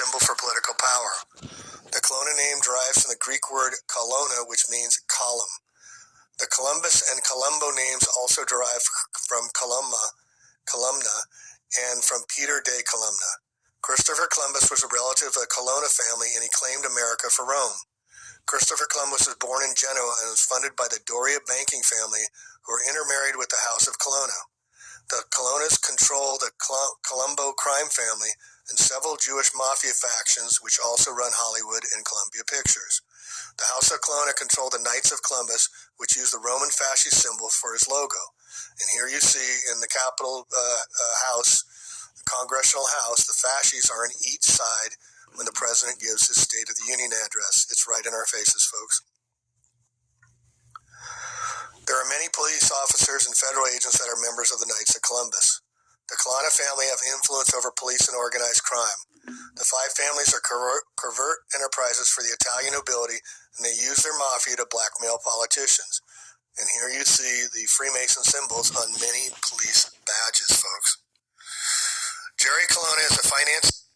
symbol for political power. The Colonna name derives from the Greek word kolona, which means column. The Columbus and Colombo names also derive from columna, and from Peter de Columna. Christopher Columbus was a relative of the Colonna family, and he claimed America for Rome. Christopher Columbus was born in Genoa and was funded by the Doria banking family, who were intermarried with the House of Colonna. The Colonnas control the Colombo crime family and several Jewish mafia factions, which also run Hollywood and Columbia Pictures. The House of Colonna controlled the Knights of Columbus, which used the Roman fascist symbol for his logo. And here you see in the Capitol House, the Congressional House, the fasces are on each side when the president gives his State of the Union address. It's right in our faces, folks. There are many police officers and federal agents that are members of the Knights of Columbus. The Colonna family have influence over police and organized crime. The five families are covert enterprises for the Italian nobility, and they use their mafia to blackmail politicians. And here you see the Freemason symbols on many police badges, folks. Jerry Colonna is a finance,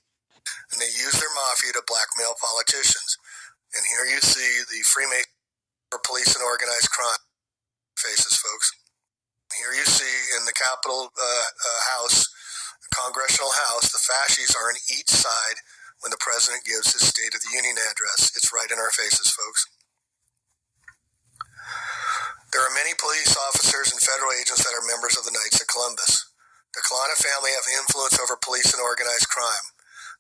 and they use their mafia to blackmail politicians. And here you see the Freemason for police and organized crime. Faces, folks. Here you see in the Capitol House, the Congressional House, the fasces are on each side when the president gives his State of the Union address. It's right in our faces, folks. There are many police officers and federal agents that are members of the Knights of Columbus. The Colonna family have influence over police and organized crime.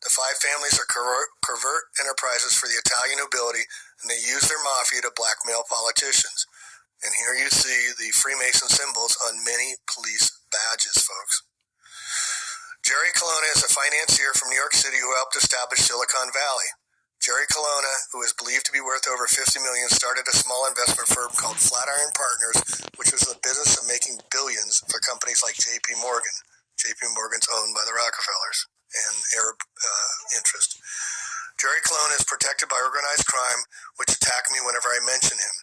The five families are covert enterprises for the Italian nobility, and they use their mafia to blackmail politicians. And here you see the Freemason symbols on many police badges, folks. Jerry Colonna is a financier from New York City who helped establish Silicon Valley. Jerry Colonna, who is believed to be worth over $50 million, started a small investment firm called Flatiron Partners, which was in the business of making billions for companies like J.P. Morgan. J.P. Morgan's owned by the Rockefellers and Arab interest. Jerry Colonna is protected by organized crime, which attack me whenever I mention him.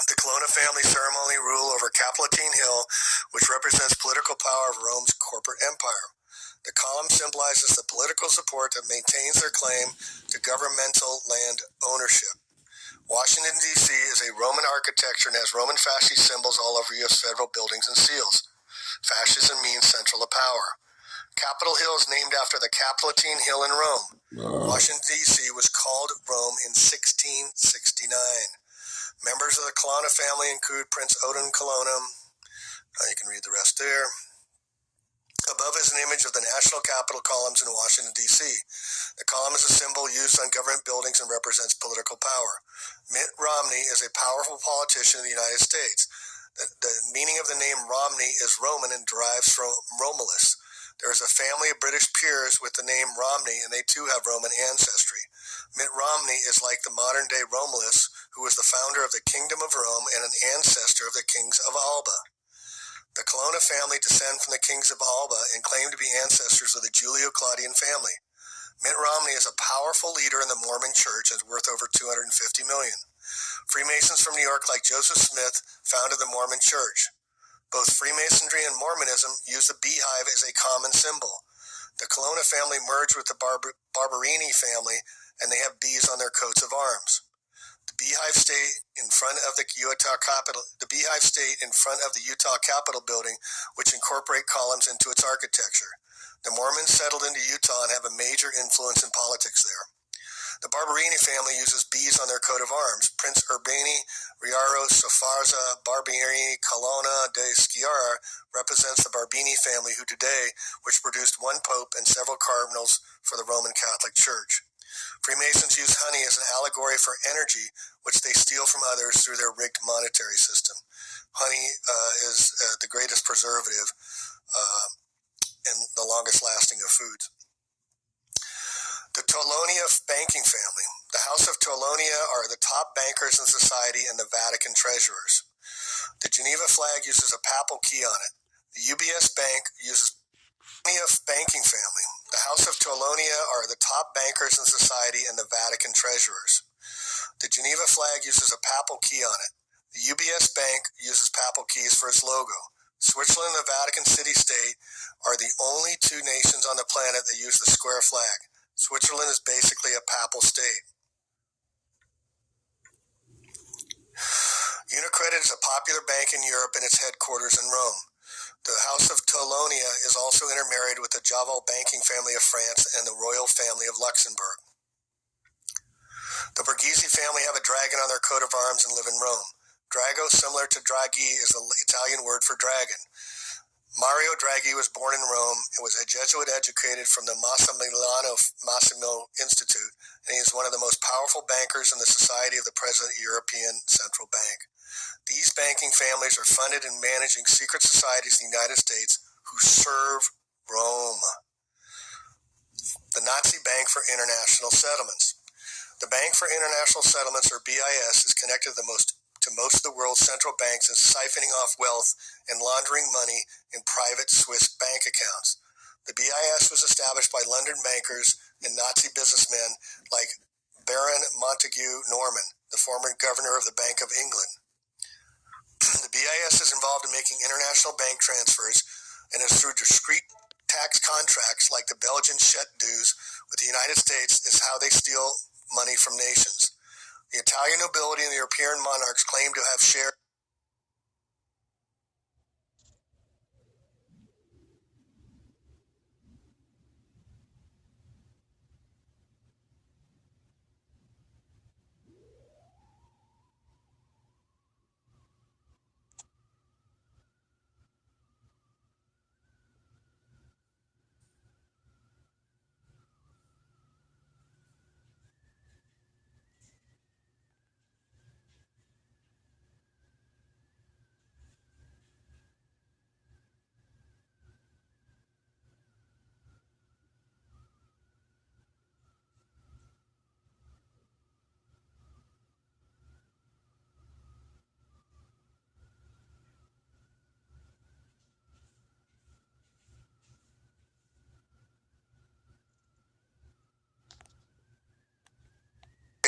The Colonna family ceremonially rule over Capitoline Hill, which represents political power of Rome's corporate empire. The column symbolizes the political support that maintains their claim to governmental land ownership. Washington, D.C. is a Roman architecture and has Roman fascist symbols all over U.S. federal buildings and seals. Fascism means central to power. Capitol Hill is named after the Capitoline Hill in Rome. Washington, D.C. was called Rome in 1669. Members of the Colonna family include Prince Odin Colonna. You can read the rest there. Above is an image of the National Capitol columns in Washington, D.C. The column is a symbol used on government buildings and represents political power. Mitt Romney is a powerful politician in the United States. The meaning of the name Romney is Roman and derives from Romulus. There is a family of British peers with the name Romney, and they too have Roman ancestry. Mitt Romney is like the modern-day Romulus, who was the founder of the Kingdom of Rome and an ancestor of the kings of Alba. The Colonna family descend from the kings of Alba and claim to be ancestors of the Julio-Claudian family. Mitt Romney is a powerful leader in the Mormon Church and is worth over $250 million. Freemasons from New York like Joseph Smith founded the Mormon Church. Both Freemasonry and Mormonism use the beehive as a common symbol. The Colonna family merged with the Barberini family, and they have bees on their coats of arms. The Beehive State in front of the Utah Capitol building, which incorporate columns into its architecture. The Mormons settled into Utah and have a major influence in politics there. The Barberini family uses bees on their coat of arms. Prince Urbani Riaro Sofarza Barberini Colonna de Sciarra represents the Barbini family, which produced one pope and several cardinals for the Roman Catholic Church. Freemasons use honey as an allegory for energy, which they steal from others through their rigged monetary system. Honey is the greatest preservative and the longest lasting of foods. The Torlonia banking family. The House of Torlonia are the top bankers in society and the Vatican treasurers. The Geneva flag uses a papal key on it. The UBS Bank uses Torlonia banking family. The House of Torlonia are the top bankers in society and the Vatican treasurers. The Geneva flag uses a papal key on it. The UBS Bank uses papal keys for its logo. Switzerland and the Vatican City-State are the only two nations on the planet that use the square flag. Switzerland is basically a papal state. Unicredit is a popular bank in Europe and its headquarters in Rome. The House of Torlonia is also intermarried with the Javal banking family of France and the royal family of Luxembourg. The Borghese family have a dragon on their coat of arms and live in Rome. Drago, similar to Draghi, is the Italian word for dragon. Mario Draghi was born in Rome and was a Jesuit educated from the Massimo Institute, and he is one of the most powerful bankers in the Society of the President of the European Central Bank. These banking families are funded and managing secret societies in the United States who serve Rome. The Nazi Bank for International Settlements. The Bank for International Settlements, or BIS, is connected to most of the world's central banks and siphoning off wealth and laundering money in private Swiss bank accounts. The BIS was established by London bankers and Nazi businessmen like Baron Montague Norman, the former governor of the Bank of England. The BIS is involved in making international bank transfers and is through discrete tax contracts like the Belgian Chet dues with the United States is how they steal money from nations. The Italian nobility and the European monarchs claim to have shared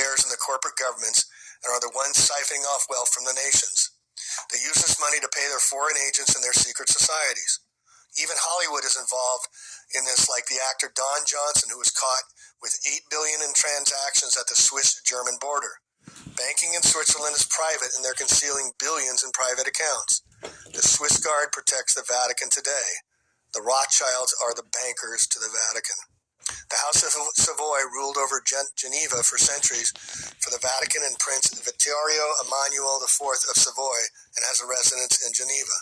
shares in the corporate governments and are the ones siphoning off wealth from the nations. They use this money to pay their foreign agents and their secret societies. Even Hollywood is involved in this, like the actor Don Johnson, who was caught with $8 billion in transactions at the Swiss-German border. Banking in Switzerland is private, and they're concealing billions in private accounts. The Swiss Guard protects the Vatican today. The Rothschilds are the bankers to the Vatican. The House of Savoy ruled over Geneva for centuries for the Vatican and Prince Vittorio Emanuele IV of Savoy, and has a residence in Geneva.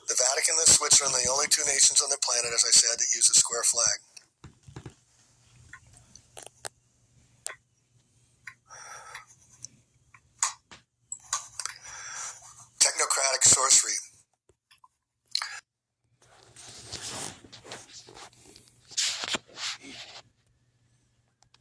The Vatican and Switzerland are the only two nations on the planet, as I said, that use the square flag.